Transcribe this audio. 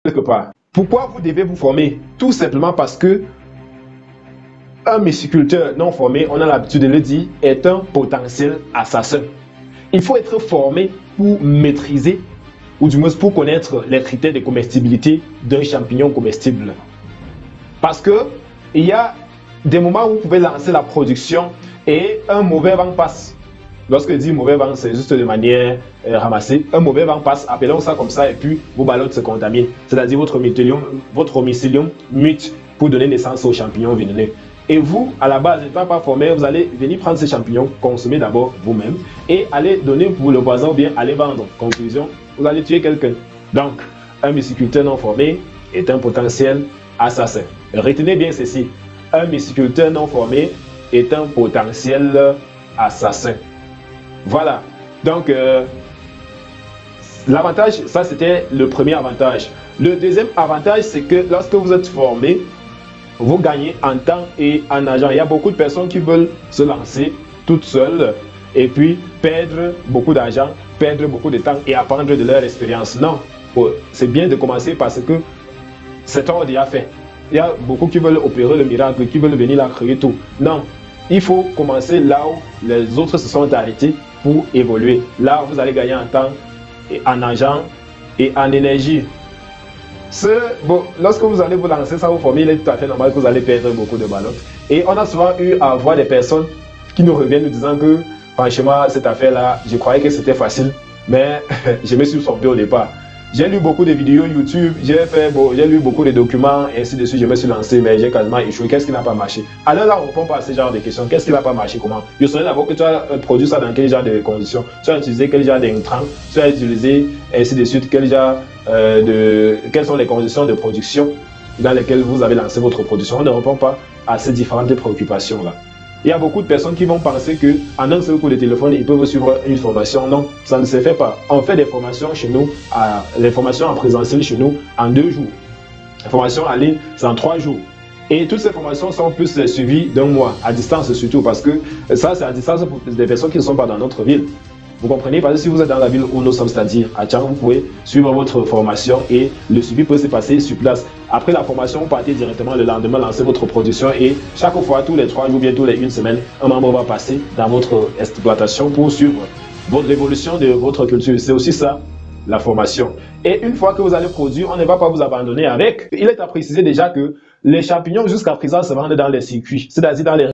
quelque part. Pourquoi vous devez vous former? Tout simplement parce que un myciculteur non formé, on a l'habitude de le dire, est un potentiel assassin. Il faut être formé pour maîtriser, ou du moins pour connaître les critères de comestibilité d'un champignon comestible. Parce que il y a des moments où vous pouvez lancer la production et un mauvais vent passe. Lorsque je dis mauvais vent, c'est juste de manière ramassée. Un mauvais vent passe, appelons ça comme ça, et puis vos ballottes se contaminent. C'est-à-dire votre mycélium mute pour donner naissance aux champignons vénéneux. Et vous, à la base, n'étant pas formé, vous allez venir prendre ces champignons, consommer d'abord vous-même, et aller donner pour le voisin ou bien aller vendre. Conclusion, vous allez tuer quelqu'un. Donc, un myciculteur non formé est un potentiel assassin. Retenez bien ceci. Un myciculteur non formé est un potentiel assassin. Voilà. Donc, l'avantage, ça c'était le premier avantage. Le deuxième avantage, c'est que lorsque vous êtes formé, vous gagnez en temps et en argent. Il y a beaucoup de personnes qui veulent se lancer toutes seules et puis perdre beaucoup d'argent, perdre beaucoup de temps et apprendre de leur expérience. Non, c'est bien de commencer parce que c'est déjà fait. Il y a beaucoup qui veulent opérer le miracle, qui veulent venir là créer tout. Non, il faut commencer là où les autres se sont arrêtés pour évoluer. Là où vous allez gagner en temps, et en argent et en énergie. Bon, lorsque vous allez vous lancer, ça vous former, il est tout à fait normal que vous allez perdre beaucoup de ballons. Et on a souvent eu à voir des personnes qui nous reviennent nous disant que franchement, cette affaire-là, je croyais que c'était facile, mais je me suis trompé au départ. J'ai lu beaucoup de vidéos YouTube, j'ai lu beaucoup de documents et ainsi de suite, je me suis lancé, mais j'ai quasiment échoué. Qu'est-ce qui n'a pas marché? Alors là, on ne répond pas à ce genre de questions. Qu'est-ce qui n'a pas marché? Comment? Je saurais d'abord que tu as produit ça dans quel genre de conditions? Tu as utilisé quel genre d'intrants? Tu as utilisé ainsi de suite quel genre quelles sont les conditions de production dans lesquelles vous avez lancé votre production? On ne répond pas à ces différentes préoccupations-là. Il y a beaucoup de personnes qui vont penser qu'en un seul coup de téléphone, ils peuvent suivre une formation. Non, ça ne se fait pas. On fait des formations chez nous, les formations en présentiel chez nous en 2 jours. Les formations en ligne, c'est en 3 jours. Et toutes ces formations sont plus suivies d'un mois, à distance surtout, parce que ça, c'est à distance pour des personnes qui ne sont pas dans notre ville. Vous comprenez? Parce que si vous êtes dans la ville où nous sommes, c'est-à-dire à Tchang, vous pouvez suivre votre formation et le suivi peut se passer sur place. Après la formation, vous partez directement le lendemain, lancer votre production et chaque fois, tous les 3 jours, bientôt les 1 semaine, un membre va passer dans votre exploitation pour suivre votre évolution de votre culture. C'est aussi ça, la formation. Et une fois que vous allez produire, on ne va pas vous abandonner avec. Il est à préciser déjà que les champignons jusqu'à présent se vendent dans les circuits, c'est-à-dire dans les